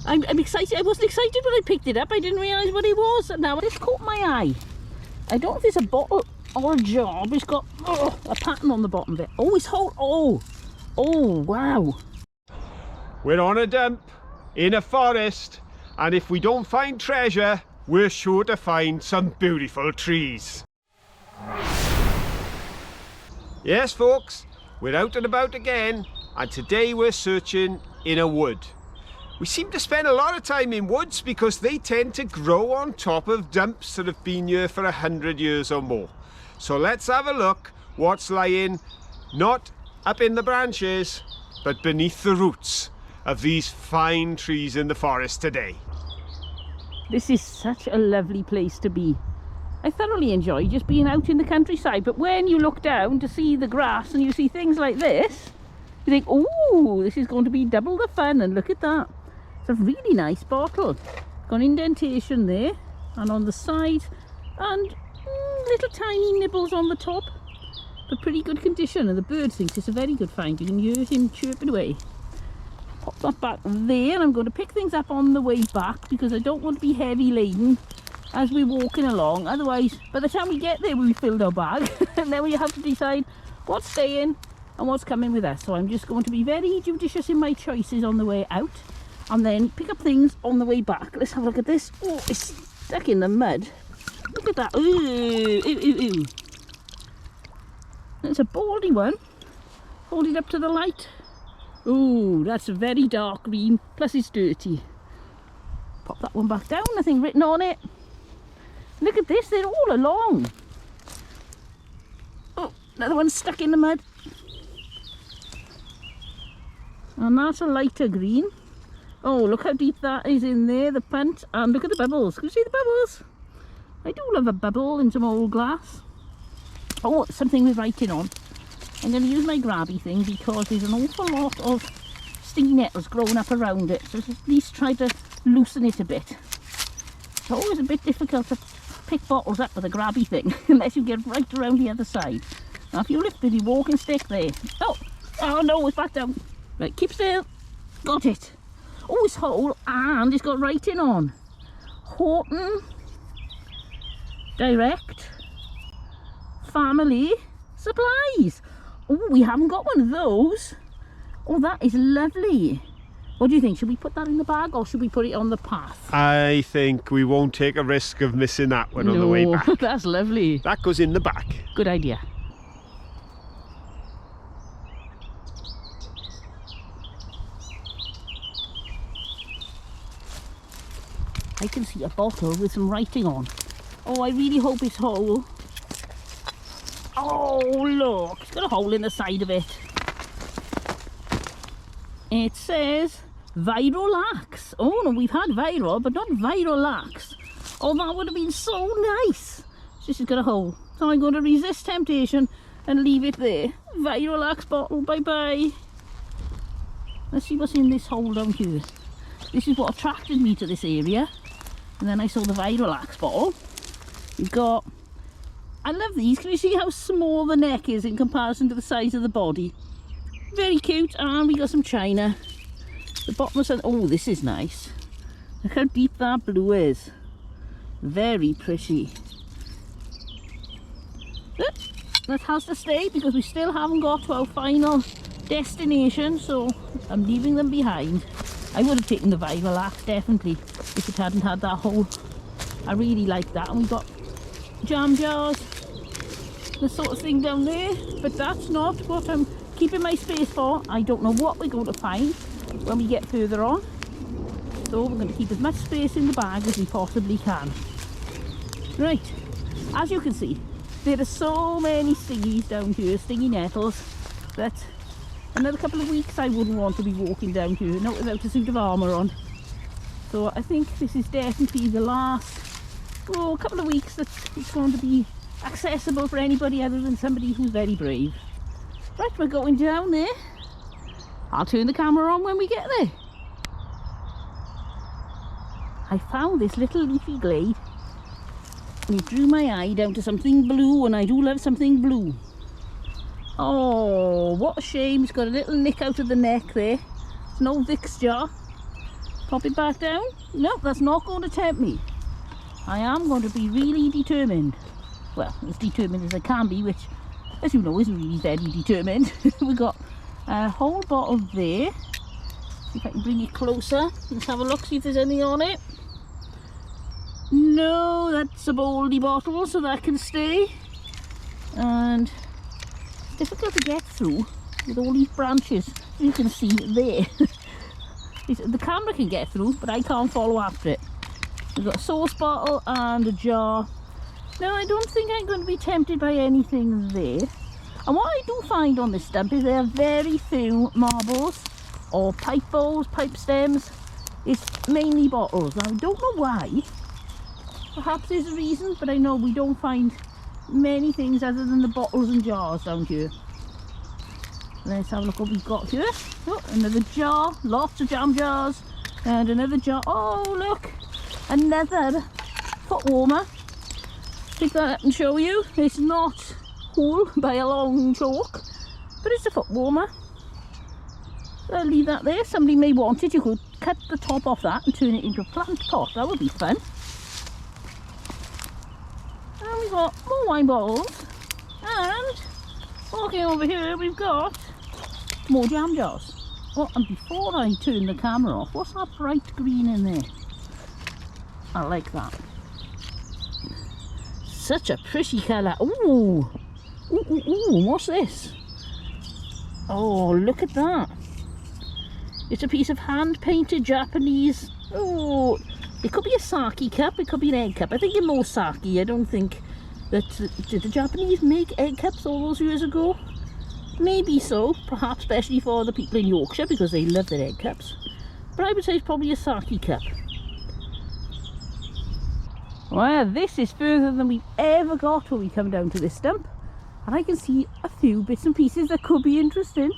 I'm excited. I wasn't excited when I picked it up. I didn't realise what it was. Now this caught my eye. I don't know if it's a bottle or a jar, but it's got a pattern on the bottom of it. Oh, it's whole. Oh, wow. We're on a dump in a forest, and if we don't find treasure, we're sure to find some beautiful trees. Yes, folks, we're out and about again, and today we're searching in a wood. We seem to spend a lot of time in woods because they tend to grow on top of dumps that have been here for 100 years or more. So let's have a look what's lying not up in the branches, but beneath the roots of these fine trees in the forest today. This is such a lovely place to be. I thoroughly enjoy just being out in the countryside, but when you look down to see the grass and you see things like this, you think, oh, this is going to be double the fun. And look at that. It's a really nice bottle. Got an indentation there and on the side, and little tiny nibbles on the top, but pretty good condition, and the bird thinks it's a very good find. You can hear him chirping away. Pop that back there, and I'm going to pick things up on the way back because I don't want to be heavy laden as we're walking along. Otherwise, by the time we get there, we've filled our bag and then we have to decide what's staying and what's coming with us. So I'm just going to be very judicious in my choices on the way out, and then pick up things on the way back. Let's have a look at this. Oh, it's stuck in the mud. Look at that. Ooh. It's a baldy one. Hold it up to the light. Ooh, that's a very dark green, plus it's dirty. Pop that one back down, nothing written on it. Look at this, they're all along. Oh, another one stuck in the mud. And that's a lighter green. Oh, look how deep that is in there, the punt. And look at the bubbles. Can you see the bubbles? I do love a bubble in some old glass. Oh, something with writing on. I'm going to use my grabby thing because there's an awful lot of stinky nettles growing up around it. So at least try to loosen it a bit. It's always a bit difficult to pick bottles up with a grabby thing unless you get right around the other side. Now if you lifted your walking stick there. Oh no, it's back down. Right, keep still. Got it. Oh, it's whole and it's got writing on. Horton Direct Family Supplies. Oh, we haven't got one of those. Oh, that is lovely. What do you think? Should we put that in the bag or should we put it on the path? I think we won't take a risk of missing that one on the way back. That's lovely. That goes in the back. Good idea. I can see a bottle with some writing on. Oh, I really hope it's whole. Oh, look, it's got a hole in the side of it. It says Virolax. Oh no, we've had Viral, but not Virolax. Oh, that would have been so nice. This has got a hole, so I'm going to resist temptation and leave it there. Virolax bottle, bye-bye. Let's see what's in this hole down here. This is what attracted me to this area. And then I saw the Virolax bottle. We've got... I love these. Can you see how small the neck is in comparison to the size of the body? Very cute. And we got some china. The bottom of some... Oh, this is nice. Look how deep that blue is. Very pretty. That has to stay because we still haven't got to our final destination. So I'm leaving them behind. I would have taken the Virolax, definitely, if it hadn't had that hole. I really like that. And we've got jam jars, the sort of thing down there, but that's not what I'm keeping my space for. I don't know what we're going to find when we get further on, so we're going to keep as much space in the bag as we possibly can. Right, as you can see, there are so many stingies down here, stingy nettles, that another couple of weeks I wouldn't want to be walking down here, not without a suit of armour on. So I think this is definitely the last couple of weeks that it's going to be accessible for anybody other than somebody who's very brave. Right, we're going down there. I'll turn the camera on when we get there. I found this little leafy glade and it drew my eye down to something blue, and I do love something blue. Oh, what a shame. It's got a little nick out of the neck there. It's no Vicks jar. Pop it back down. No, that's not going to tempt me. I am going to be really determined. Well, as determined as I can be, which, as you know, isn't really very determined. We've got a whole bottle there. See if I can bring it closer. Let's have a look, see if there's anything on it. No, that's a Boldy bottle, so that can stay. And it's difficult to get through with all these branches. You can see there. The camera can get through, but I can't follow after it. We've got a sauce bottle and a jar. Now, I don't think I'm going to be tempted by anything there. And what I do find on this stump is there are very few marbles or pipe bowls, pipe stems. It's mainly bottles. Now, I don't know why. Perhaps there's a reason, but I know we don't find many things other than the bottles and jars down here. Let's have a look what we've got here. Oh, another jar, lots of jam jars, and another jar. Oh, look, another foot warmer. Pick that up and show you. It's not whole by a long chalk, but it's a foot warmer. I'll leave that there. Somebody may want it. You could cut the top off that and turn it into a plant pot. That would be fun. And we've got more wine bottles, and walking over here we've got more jam jars. Oh, and before I turn the camera off, what's that bright green in there? I like that. Such a pretty colour. Ooh. Ooh, ooh, ooh, what's this? Oh, look at that. It's a piece of hand-painted Japanese. Oh, it could be a sake cup, it could be an egg cup. I think it's more sake. I don't think that... Did the Japanese make egg cups all those years ago? Maybe so, perhaps especially for the people in Yorkshire because they love their egg cups. But I would say it's probably a sake cup. Well, this is further than we've ever got when we come down to this stump. And I can see a few bits and pieces that could be interesting.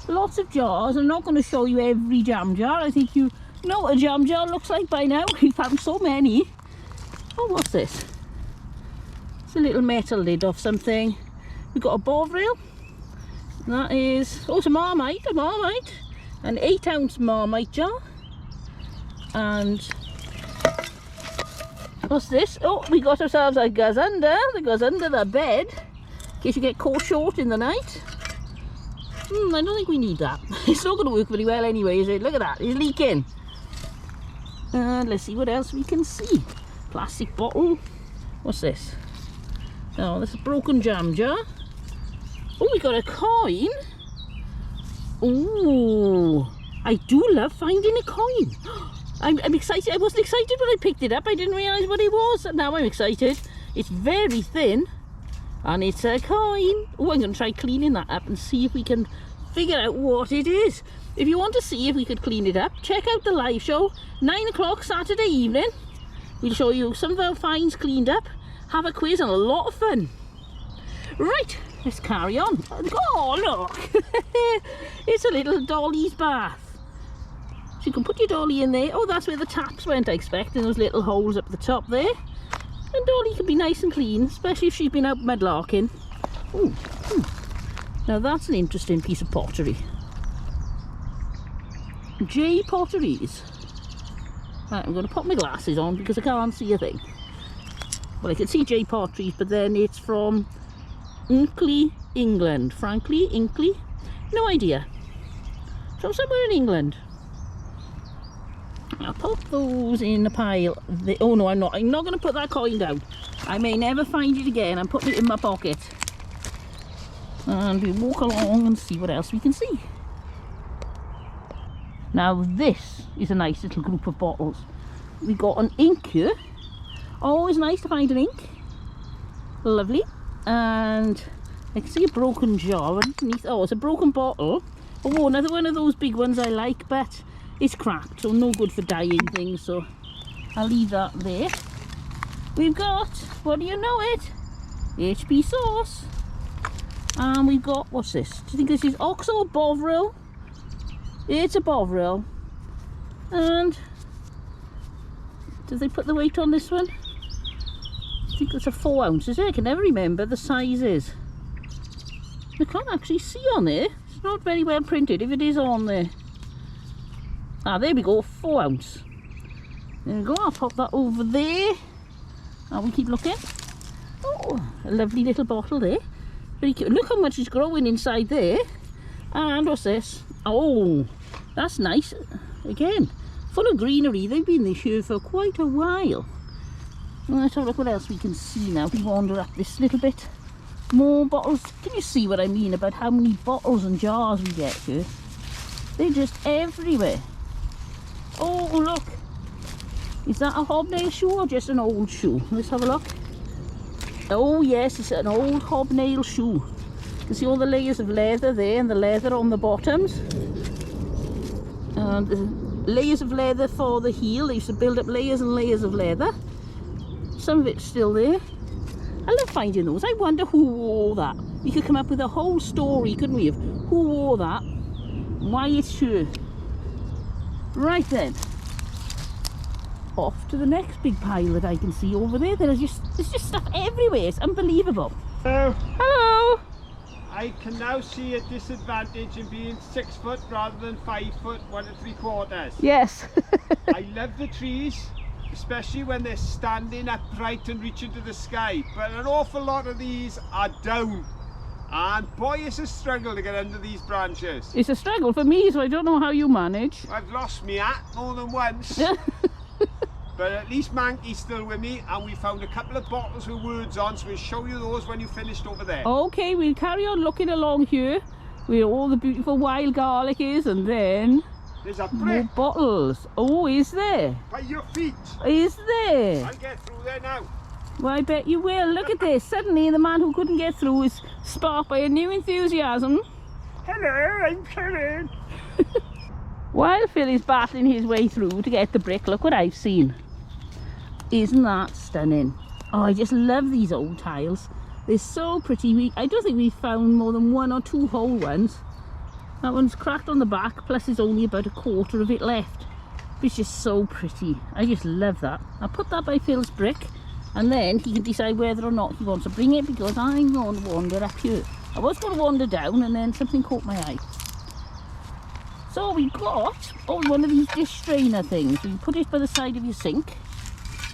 Lots of jars. I'm not going to show you every jam jar. I think you know what a jam jar looks like by now. We've found so many. Oh, what's this? It's a little metal lid of something. We've got a bovril. That is, oh, it's a Marmite, an 8-ounce Marmite jar. And what's this? Oh, we got ourselves a gazunder that goes under the bed in case you get caught short in the night. I don't think we need that. It's not going to work very well anyway, is it? Look at that, it's leaking. And let's see what else we can see. Plastic bottle. What's this? Oh, this is a broken jam jar. Oh, we got a coin. Oh, I do love finding a coin. I'm excited. I wasn't excited when I picked it up. I didn't realise what it was. Now I'm excited. It's very thin and it's a coin. Oh, I'm going to try cleaning that up and see if we can figure out what it is. If you want to see if we could clean it up, check out the live show, 9 o'clock Saturday evening. We'll show you some of our finds cleaned up, have a quiz and a lot of fun. Right, let's carry on. Oh, look. It's a little dolly's bath. So you can put your dolly in there. Oh, that's where the taps went, I expect, in those little holes up the top there. And dolly can be nice and clean, especially if she's been out mudlarking. Ooh, ooh. Now that's an interesting piece of pottery. J Potteries. Right, I'm going to put my glasses on because I can't see a thing. Well, I can see J Potteries, but then it's from Inkley, England. Frankly, Inkley? No idea. From somewhere in England. I'll put those in a pile. Oh no, I'm not going to put that coin down. I may never find it again. I'm putting it in my pocket. And we'll walk along and see what else we can see. Now this is a nice little group of bottles. We got an ink here. Always nice to find an ink. Lovely. And I can see a broken jar underneath. Oh, it's a broken bottle. Oh, another one of those big ones I like, but it's cracked, so no good for dyeing things, so I'll leave that there. We've got, what do you know it? HP sauce. And we've got, what's this? Do you think this is ox or bovril? It's a bovril. And did they put the weight on this one? I think it's a 4 ounce, is it? I can never remember the sizes. I can't actually see on there. It's not very well printed if it is on there. Ah, there we go, 4 ounce. There we go, I'll pop that over there. And we keep looking. Oh, a lovely little bottle there. Very cute. Look how much is growing inside there. And what's this? Oh, that's nice. Again, full of greenery. They've been this here for quite a while. Let's have a look what else we can see now. We wander up this little bit. More bottles. Can you see what I mean about how many bottles and jars we get here? They're just everywhere. Oh, look. Is that a hobnail shoe or just an old shoe? Let's have a look. Oh yes, it's an old hobnail shoe. You can see all the layers of leather there and the leather on the bottoms. And the layers of leather for the heel. They used to build up layers and layers of leather. Some of it's still there. I love finding those. I wonder who wore that. We could come up with a whole story, couldn't we, of who wore that, why it's here. Right then. Off to the next big pile that I can see over there. There's just stuff everywhere. It's unbelievable. Hello. Hello. I can now see a disadvantage in being 6 foot rather than 5 foot 1 3/4. Yes. I love the trees, especially when they're standing upright and reaching to the sky. But an awful lot of these are down. And boy, it's a struggle to get under these branches. It's a struggle for me, so I don't know how you manage. I've lost me hat more than once. But at least Manky's still with me, and we found a couple of bottles with words on, so we'll show you those when you finished over there. Okay, we'll carry on looking along here where all the beautiful wild garlic is, and then There's a more brick bottles. Oh, is there? by your feet. Is there? I'll get through there now. Well, I bet you will. Look at this. Suddenly the man who couldn't get through is sparked by a new enthusiasm. Hello, I'm coming. While Phil is battling his way through to get the brick, look what I've seen. Isn't that stunning? Oh, I just love these old tiles. They're so pretty. I don't think we've found more than 1 or 2 whole ones. That one's cracked on the back, plus there's only about 1/4 of it left. It's just so pretty. I just love that. I'll put that by Phil's brick, and then he can decide whether or not he wants to bring it, because I'm going to wander up here. I was going to wander down, and then something caught my eye. So we've got one of these dish strainer things. You put it by the side of your sink,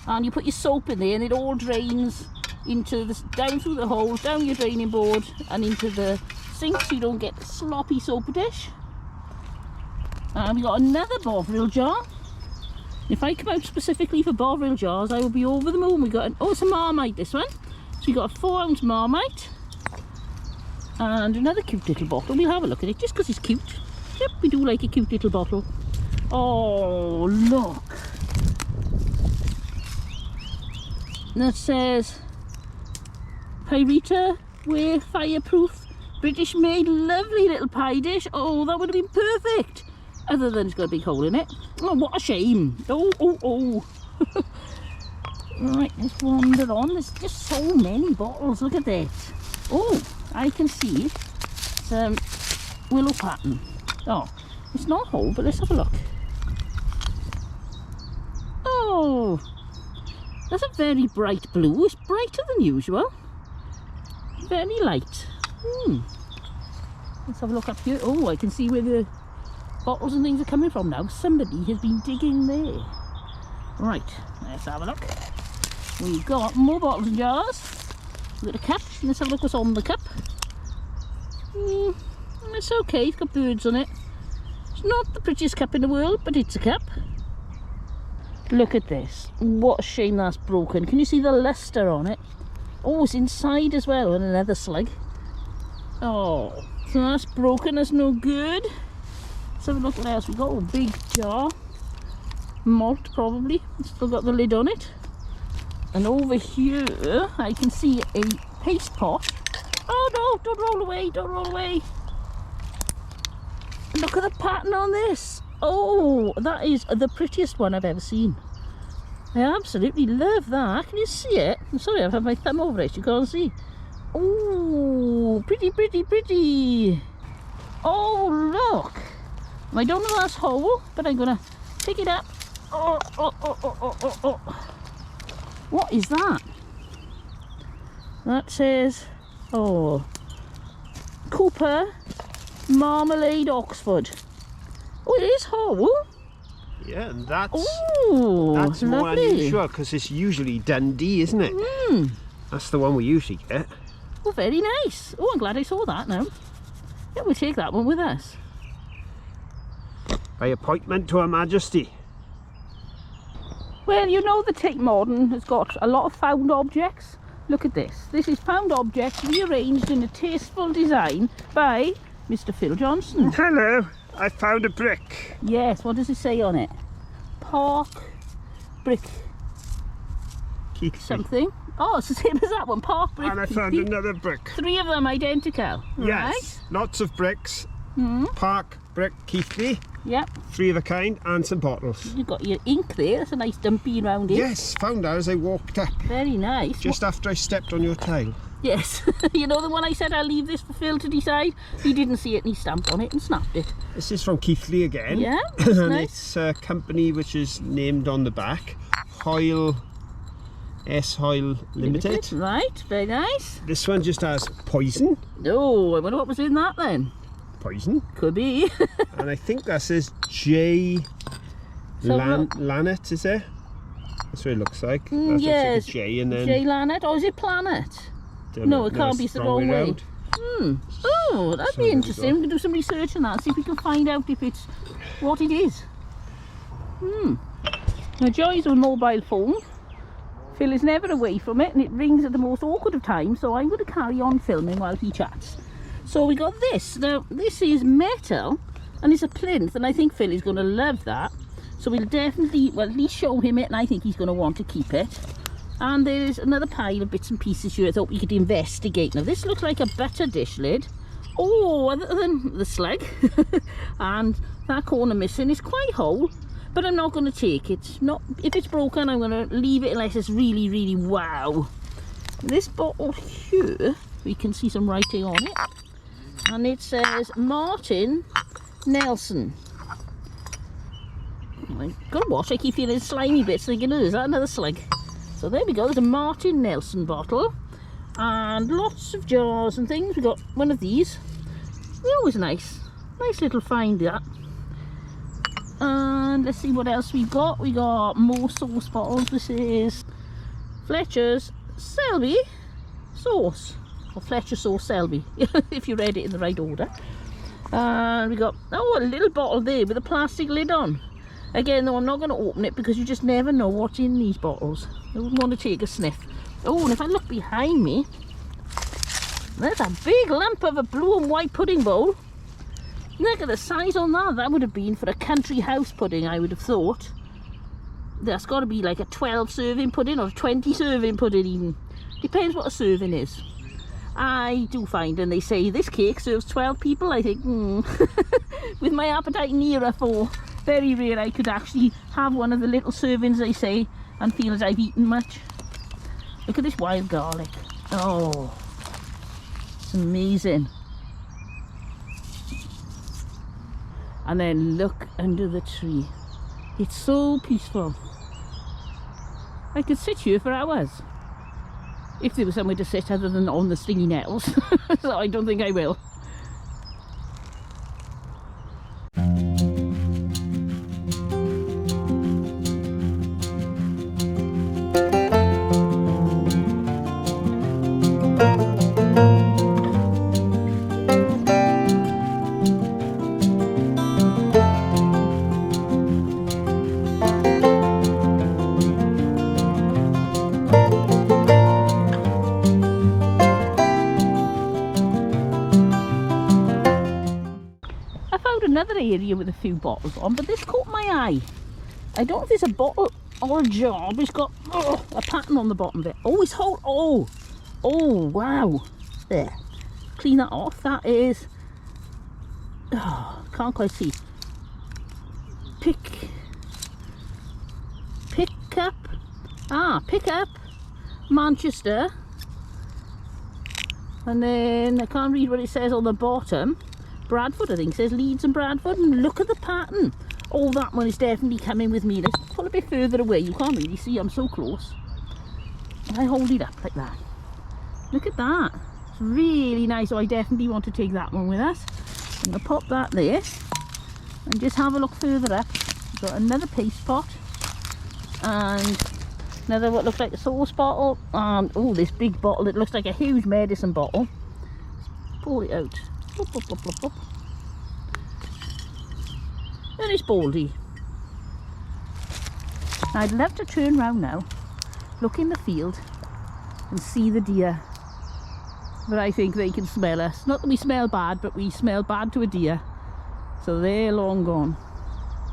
and you put your soap in there, and it all drains into the, down through the holes, down your draining board, and into the sink, so you don't get sloppy soap dish. And we got another Bovril jar. If I come out specifically for Bovril jars, I will be over the moon. We got it's a Marmite, this one. So we got a 4 ounce Marmite, and another cute little bottle. We'll have a look at it just because it's cute. Yep, we do like a cute little bottle. Oh, look. That says Pyrita Ware Fireproof British made, lovely little pie dish. Oh, that would have been perfect. Other than it's got a big hole in it. Oh, what a shame. Oh. Right, let's wander on. There's just so many bottles. Look at this. Oh, I can see some willow pattern. Oh, it's not a hole, but let's have a look. Oh, that's a very bright blue. It's brighter than usual. Very light. Let's have a look up here. Oh, I can see where the bottles and things are coming from now. Somebody has been digging there. Right, let's have a look. We've got more bottles and jars. We've got a cup. Let's have a look what's on the cup. It's okay, it's got birds on it. It's not the prettiest cup in the world, but it's a cup. Look at this. What a shame that's broken. Can you see the luster on it? Oh, it's inside as well, and another slug. Oh, so that's broken, that's no good. Let's have a look what else we got. Oh, big jar. Malt, probably. It's still got the lid on it. And over here, I can see a paste pot. Oh no, don't roll away, don't roll away. Look at the pattern on this. Oh, that is the prettiest one I've ever seen. I absolutely love that. Can you see it? I'm sorry, I've had my thumb over it, you can't see. Oh, pretty, pretty, pretty. Oh, look. I don't know that's whole, but I'm going to pick it up. Oh. What is that? That says, oh, Cooper Marmalade Oxford. Oh, it is whole. Yeah, and that's more unusual because it's usually Dundee, isn't it? Mm. That's the one we usually get. Oh, very nice. Oh, I'm glad I saw that now. Yeah, we'll take that one with us. By appointment to Her Majesty. Well, you know the Tate Modern has got a lot of found objects. Look at this. This is found objects rearranged in a tasteful design by Mr. Phil Johnson. Hello, I found a brick. Yes, what does it say on it? Park brick Keith. something. Oh, it's the same as that one. Park brick. And I found another brick. 3 of them identical. Yes, lots of bricks. Right? Park brick Keithley. Yep. 3 of a kind and some bottles. You've got your ink there. That's a nice dumpy round it. Yes, found her as I walked up. Very nice. Just after I stepped on your tile. Yes. You know the one I said I'll leave this for Phil to decide? He didn't see it and he stamped on it and snapped it. This is from Keithley again. Yeah, that's and nice. it's a company which is named on the back. Hoyle, S-Hoyle Limited. Right, very nice. This one just has poison. Oh, I wonder what was in that then. Poison. Could be. And I think that says J. Lanet, is it? That's what it looks like. That yes. looks like a J and then... J Lanet, or is it Planet? No, it can't be, it's the wrong way. round. Oh, that'd So be there we interesting. go. We can do some research on that, see if we can find out if it's what it is. Now, joys of a mobile phone. Phil is never away from it and it rings at the most awkward of times, so I'm going to carry on filming while he chats. So we got this. Now, this is metal and it's a plinth, and I think Phil is going to love that. So we'll definitely, well, at least show him it, and I think he's going to want to keep it. And there's another pile of bits and pieces here I thought we could investigate. Now, this looks like a butter dish lid. Oh, other than the slug. And that corner missing is quite whole, but I'm not going to take it. Not if it's broken, I'm going to leave it unless it's really, really wow. This bottle here, we can see some writing on it. And it says Martin Nelson. Good watch, I keep feeling slimy bits thinking, oh, is that another slug? So there we go, there's a Martin Nelson bottle. And lots of jars and things. We got one of these. They're always nice. Nice little find that. And let's see what else we got. We got more sauce bottles. This is Fletcher's Selby sauce. Or Fletcher sauce Selby, if you read it in the right order. And we got, oh, a little bottle there with a plastic lid on. Again, though, I'm not going to open it because you just never know what's in these bottles. I wouldn't want to take a sniff. Oh, and if I look behind me, there's a big lump of a blue and white pudding bowl. Look at the size on that. That would have been for a country house pudding, I would have thought. That's got to be like a 12 serving pudding or a 20 serving pudding even. Depends what a serving is. I do find, and they say this cake serves 12 people, I think, with my appetite nearer 4. Very rare I could actually have one of the little servings, they say, and feel as I've eaten much. Look at this wild garlic. Oh, it's amazing. And then look under the tree. It's so peaceful. I could sit here for hours. If there was somewhere to sit other than on the stingy nettles. So I don't think I will. Another area with a few bottles on, but this caught my eye. I don't know if it's a bottle or a jar, but it's got a pattern on the bottom of it. Oh, it's whole. Oh, wow. There. Clean that off. That is. Oh, can't quite see. Pick up Manchester. And then I can't read what it says on the bottom. Bradford, I think, says Leeds and Bradford, and look at the pattern. Oh, that one is definitely coming with me. Let's pull a bit further away. You can't really see, I'm so close. And I hold it up like that. Look at that. It's really nice. So I definitely want to take that one with us. I'm going to pop that there and just have a look further up. Got another paste pot and another what looks like a sauce bottle, and oh, this big bottle, it looks like a huge medicine bottle. Let's pour it out. Plop, plop, plop, plop, plop. And it's baldy. I'd love to turn round now, look in the field and see the deer, but I think they can smell us. Not that we smell bad, but we smell bad to a deer, so they're long gone.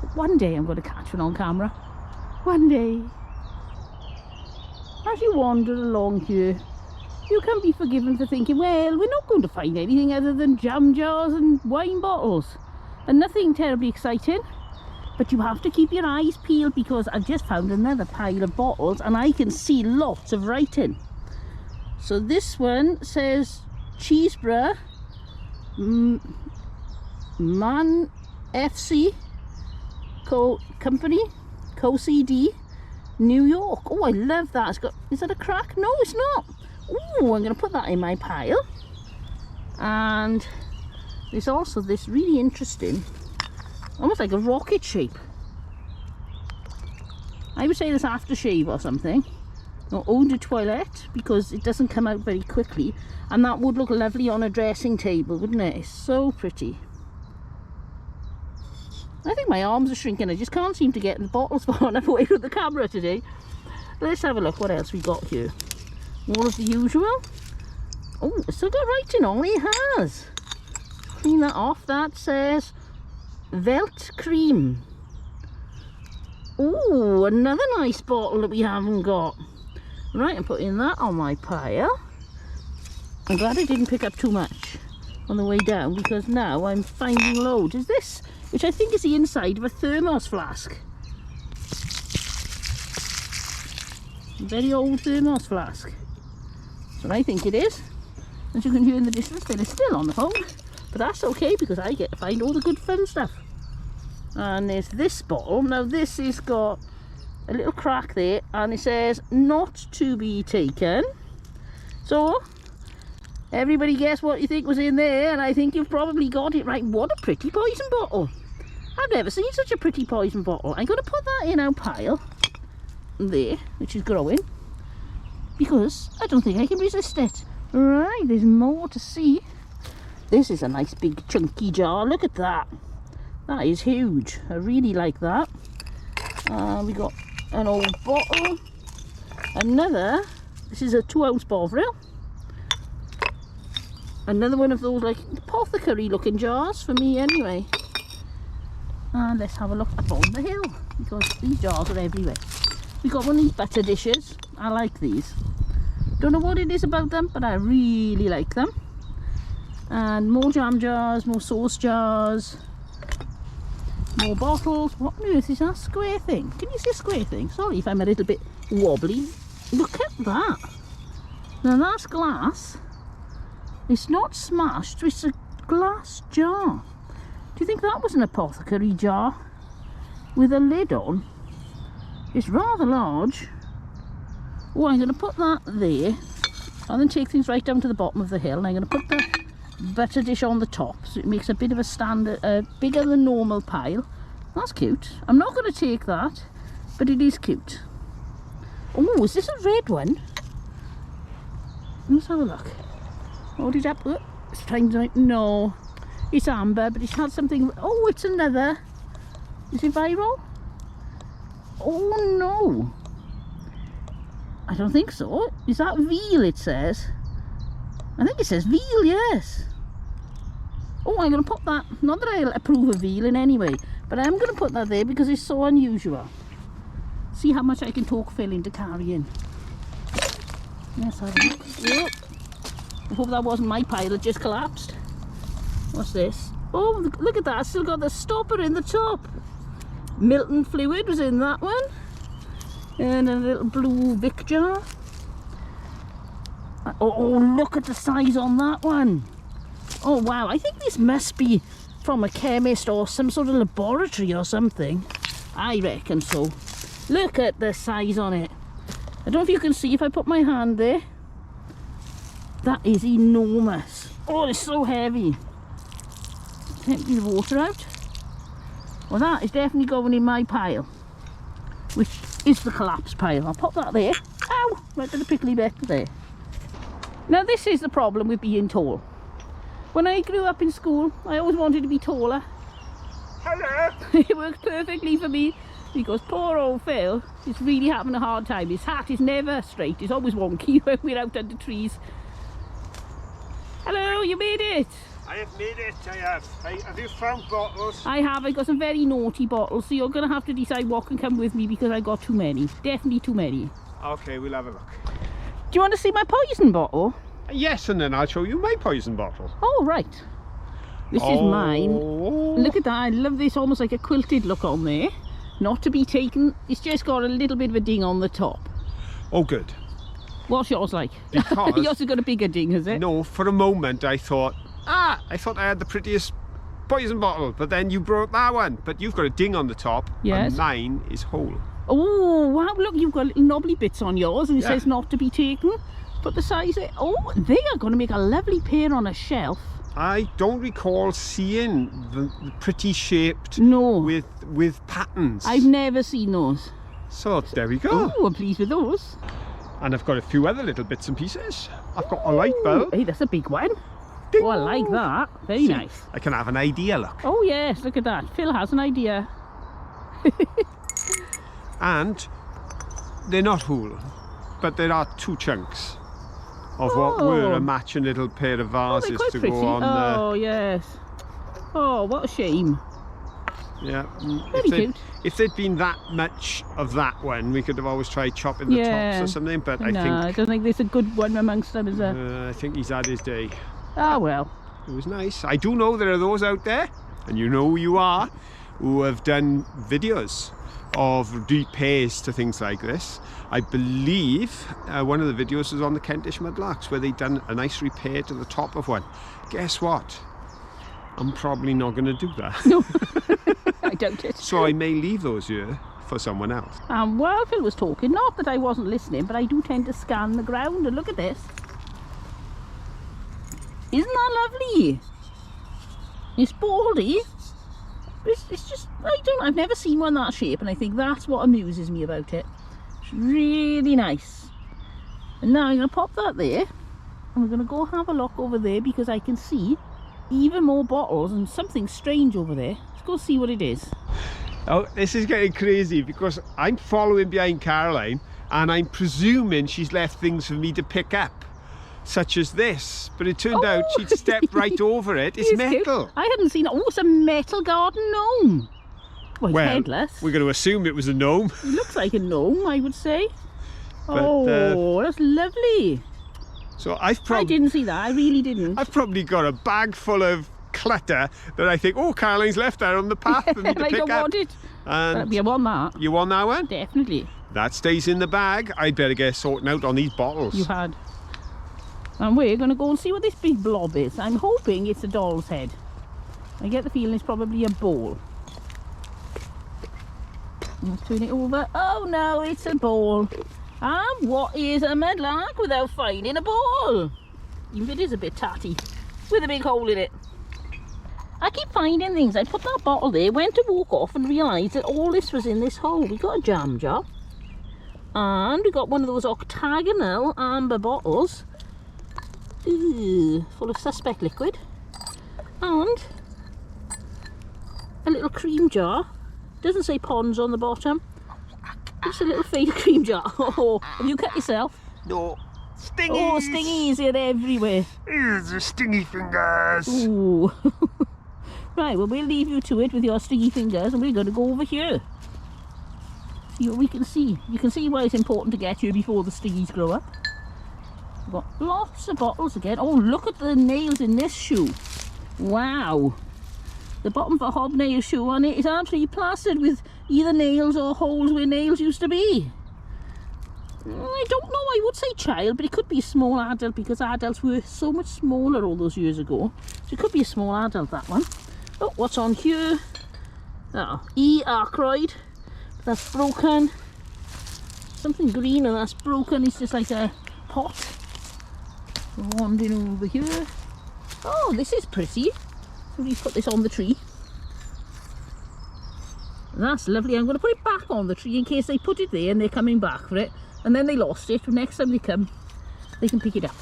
But one day I'm going to catch one on camera. One day. As you wander along here, you can be forgiven for thinking, well, we're not going to find anything other than jam jars and wine bottles and nothing terribly exciting. But you have to keep your eyes peeled, because I've just found another pile of bottles and I can see lots of writing. So this one says Cheeseborough Man FC Company, Co-CD, New York. Oh, I love that. It's got, is that a crack? No, it's not. Oh, I'm going to put that in my pile. And there's also this really interesting, almost like a rocket shape. I would say this aftershave or something. Or eau de toilette, because it doesn't come out very quickly. And that would look lovely on a dressing table, wouldn't it? It's so pretty. I think my arms are shrinking. I just can't seem to get the bottles far enough away from the camera today. Let's have a look what else we got here. More of the usual. Oh, it's still got writing on it. It has. Clean that off. That says Velt Cream. Oh, another nice bottle that we haven't got. Right, I'm putting that on my pile. I'm glad I didn't pick up too much on the way down, because now I'm finding loads. Is this, which I think is the inside of a thermos flask. A very old thermos flask. That's what I think it is. As you can hear in the distance, they're still on the phone. But that's okay, because I get to find all the good fun stuff. And there's this bottle. Now this has got a little crack there, and it says not to be taken. So everybody guess what you think was in there, and I think you've probably got it right. What a pretty poison bottle. I've never seen such a pretty poison bottle. I'm going to put that in our pile there, which is growing, because I don't think I can resist it. Right, there's more to see. This is a nice big chunky jar. Look at that. That is huge. I really like that. We got an old bottle. Another, this is a 2-ounce Bovril. Another one of those like apothecary looking jars for me anyway. And let's have a look up on the hill, because these jars are everywhere. We got one of these butter dishes. I like these. Don't know what it is about them, but I really like them. And more jam jars, more sauce jars, more bottles. What on earth is that square thing? Can you see a square thing? Sorry if I'm a little bit wobbly. Look at that. Now that's glass. It's not smashed, it's a glass jar. Do you think that was an apothecary jar with a lid on? It's rather large. Oh, I'm going to put that there and then take things right down to the bottom of the hill, and I'm going to put the butter dish on the top, so it makes a bit of a standard, bigger than normal pile. That's cute. I'm not going to take that, but it is cute. Oh, is this a red one? Let's have a look. What did that put? It's trying to, no, it's amber, but it's had something. Oh, it's another. Is it viral? Oh no, I don't think so. Is that veal? It says. I think it says veal, yes. Oh, I'm going to put that, not that I approve of veal in any way, but I'm going to put that there because it's so unusual. See how much I can talk Phil into carrying. Let's have a look. Yep. I hope that wasn't my pile that just collapsed. What's this? Oh, look at that. It's still got the stopper in the top. Milton fluid was in that one. And a little blue Vic jar. Oh, look at the size on that one. Oh, wow. I think this must be from a chemist or some sort of laboratory or something. I reckon so. Look at the size on it. I don't know if you can see if I put my hand there. That is enormous. Oh, it's so heavy. Empty the water out. Well, that is definitely going in my pile, which is the collapse pile. I'll pop that there. Ow! Right to the prickly bit there. Now this is the problem with being tall. When I grew up in school, I always wanted to be taller. Hello. It works perfectly for me because poor old Phil is really having a hard time. His hat is never straight, it's always wonky when we're out under trees. Hello, you made it! I have made it, I have. Have you found bottles? I have. I got some very naughty bottles, so you're going to have to decide what can come with me because I got too many. Definitely too many. Okay, we'll have a look. Do you want to see my poison bottle? Yes, and then I'll show you my poison bottle. Oh, right. This is mine. Look at that. I love this, almost like a quilted look on there. Not to be taken. It's just got a little bit of a ding on the top. Oh, good. What's yours like? Because... yours has got a bigger ding, has it? No, for a moment I thought I had the prettiest poison bottle, but then you brought that one. But you've got a ding on the top, yes. And mine is whole. Oh, wow, look, you've got little knobbly bits on yours, and it says not to be taken. But the size, oh, they are going to make a lovely pair on a shelf. I don't recall seeing the pretty shaped with patterns. I've never seen those. So there we go. Oh, I'm pleased with those. And I've got a few other little bits and pieces. I've got a light bulb. Hey, that's a big one. Ding. Oh, I like that. Very nice. I can have an idea, look. Oh yes, look at that. Phil has an idea. And they're not whole, but there are two chunks of what were a matching little pair of vases to pretty. go on there. Oh yes. Oh, what a shame. Yeah. Very cute. If there'd been that much of that one, we could have always tried chopping the tops or something, but I don't think there's a good one amongst them, is there? I think he's had his day. Ah, well. It was nice. I do know there are those out there, and you know who you are, who have done videos of repairs to things like this. I believe one of the videos was on the Kentish Mudlarks, where they'd done a nice repair to the top of one. Guess what? I'm probably not going to do that. No, I doubt it. So I may leave those here for someone else. While Phil was talking, not that I wasn't listening, but I do tend to scan the ground, and look at this. Isn't that lovely? It's baldy. It's just, I've never seen one that shape, and I think that's what amuses me about it. It's really nice. And now I'm going to pop that there, and we're going to go have a look over there because I can see even more bottles and something strange over there. Let's go see what it is. Oh, this is getting crazy because I'm following behind Caroline and I'm presuming she's left things for me to pick up, such as this, but it turned out she'd stepped right over it. It's metal. Cute. I hadn't seen it. Oh, it's a metal garden gnome. Well, it's headless. We're going to assume it was a gnome. It looks like a gnome, I would say. But, oh, that's lovely. So I didn't see that. I really didn't. I've probably got a bag full of clutter that I think, oh, Caroline's left there on the path for me to pick up. I don't want it. And you want that? You want that one? Definitely. That stays in the bag. I'd better get sorting out on these bottles. You had. And we're going to go and see what this big blob is. I'm hoping it's a doll's head. I get the feeling it's probably a ball. Let's turn it over. Oh no, it's a ball. And what is a mudlark without finding a ball? Even if it is a bit tatty, with a big hole in it. I keep finding things. I put that bottle there, went to walk off and realised that all this was in this hole. We got a jam jar. And we got one of those octagonal amber bottles. Ooh, full of suspect liquid. And a little cream jar. Doesn't say ponds on the bottom. Just a little fake cream jar. Oh, have you cut yourself? No. Stingies! Oh, stingies are everywhere. Here's the stingy fingers. Ooh. Right, well, we'll leave you to it with your stingy fingers, and we're going to go over here. See what we can see. You can see why it's important to get here before the stingies grow up. We've got lots of bottles again. Oh, look at the nails in this shoe. Wow. The bottom of a hobnail shoe on it is absolutely plastered with either nails or holes where nails used to be. I don't know, I would say child, but it could be a small adult because adults were so much smaller all those years ago. So it could be a small adult, that one. Oh, what's on here? Oh, E. Archroyd. That's broken. Something green and that's broken. It's just like a pot. Wandering over here. Oh, this is pretty. So we put this on the tree. That's lovely. I'm going to put it back on the tree in case they put it there and they're coming back for it. And then they lost it. Next time they come, they can pick it up.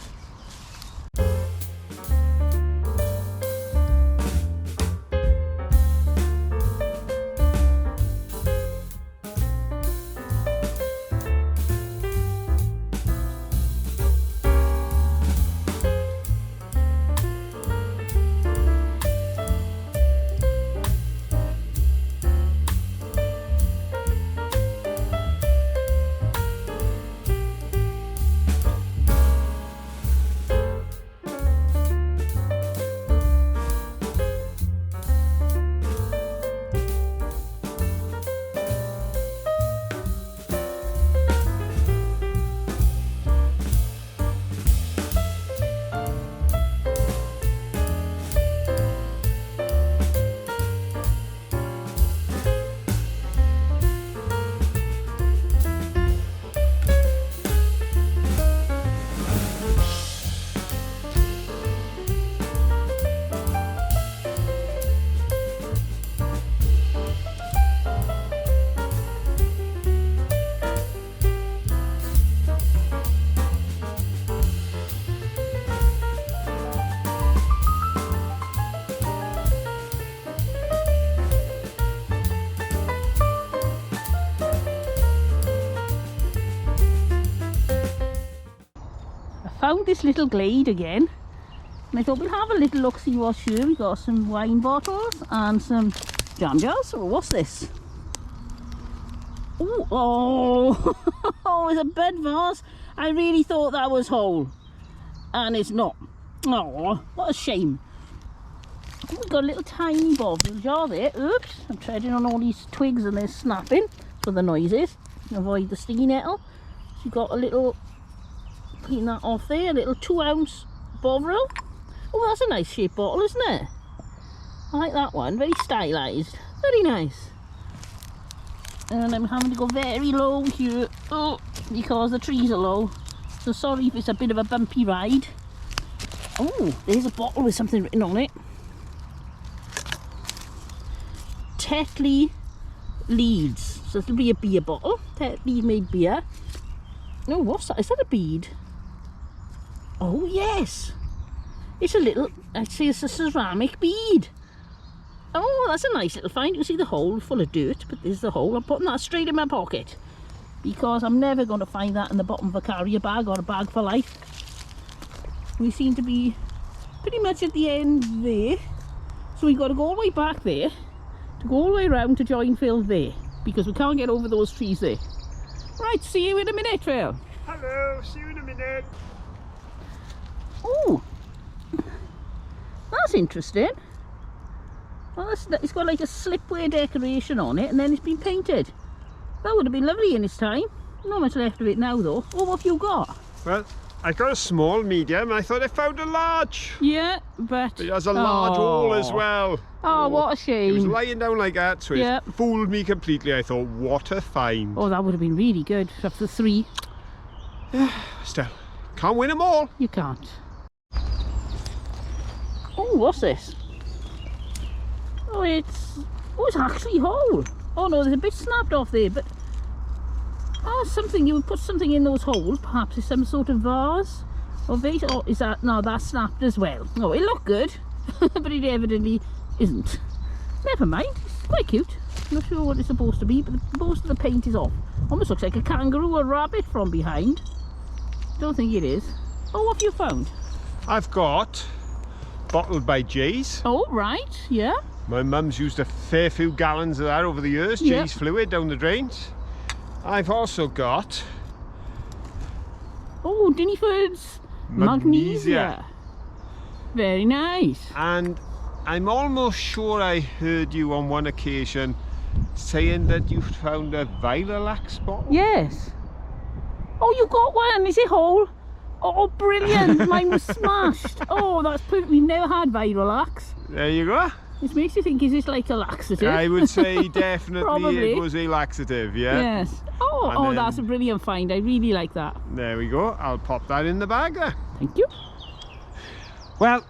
Found this little glade again, and I thought we'll have a little look, see what's here. We got some wine bottles and some jam jars. Oh, what's this? Ooh, oh, oh, it's a bed vase. I really thought that was whole, and it's not. Oh, what a shame. Oh, we got a little tiny bottle jar there. Oops, I'm treading on all these twigs and they're snapping for the noises. Avoid the stingy nettle. So you've got a little, clean that off there, a little 2-ounce Bovril. Oh, that's a nice shaped bottle, isn't it? I like that one, very stylised, very nice. And I'm having to go very low here, oh, because the trees are low. So sorry if it's a bit of a bumpy ride. Oh, there's a bottle with something written on it. Tetley Leeds. So it'll be a beer bottle. Tetley made beer. Oh, what's that? Is that a bead? Oh yes, it's a little, I'd say it's a ceramic bead. Oh, that's a nice little find. You can see the hole full of dirt, but there's the hole. I'm putting that straight in my pocket because I'm never going to find that in the bottom of a carrier bag or a bag for life. We seem to be pretty much at the end there, so we've got to go all the way back there to go all the way around to join Phil there because we can't get over those trees there. Right, see you in a minute, Phil. Hello, see you in a minute. Oh, that's interesting. Well, it's got like a slipway decoration on it and then it's been painted. That would have been lovely in its time. Not much left of it now though. Oh, what have you got? Well, I got a small, medium, and I thought I found a large. Yeah, but It has a large hole as well. Oh, what a shame. It was lying down like that, so it fooled me completely. I thought, what a find. Oh, that would have been really good after 3. Still, can't win them all. You can't. Oh, what's this? Oh, it's actually whole. Oh no, there's a bit snapped off there, but oh, something, you would put something in those holes. Perhaps it's some sort of vase or vase. Or is that, no, that's snapped as well. Oh, it looked good, but it evidently isn't. Never mind, it's quite cute. I'm not sure what it's supposed to be, but most of the paint is off. Almost looks like a kangaroo or rabbit from behind. Don't think it is. Oh, what have you found? I've got bottled by Jay's. Oh, right, yeah. My mum's used a fair few gallons of that over the years. Jay's fluid down the drains. I've also got... Oh, Dinnyford's Magnesia. Very nice. And I'm almost sure I heard you on one occasion saying that you found a Violax bottle. Yes. Oh, you got one. Is it whole? Oh, brilliant. Mine was smashed. Oh, that's perfect. We've never had Violax. There you go. This makes you think, is this like a laxative? I would say definitely Probably. It was a laxative, yeah. Yes. Oh, And oh, then- that's a brilliant find. I really like that. There we go. I'll pop that in the bag there. Thank you. Well,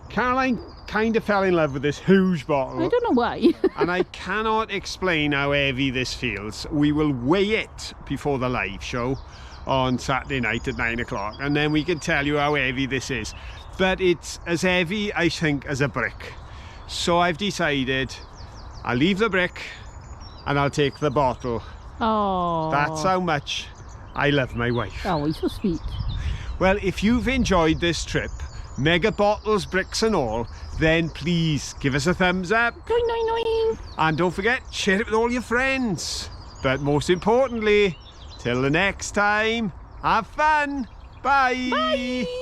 Caroline kind of fell in love with this huge bottle. I don't know why. And I cannot explain how heavy this feels. We will weigh it before the live show on Saturday night at 9 o'clock, and then we can tell you how heavy this is. But it's as heavy, I think, as a brick. So I've decided I'll leave the brick and I'll take the bottle. Oh. That's how much I love my wife. Oh, he's so sweet. Well, if you've enjoyed this trip, mega bottles, bricks and all, then please give us a thumbs up. Doing, doing, doing. And don't forget, share it with all your friends. But most importantly, till the next time, have fun. Bye. Bye.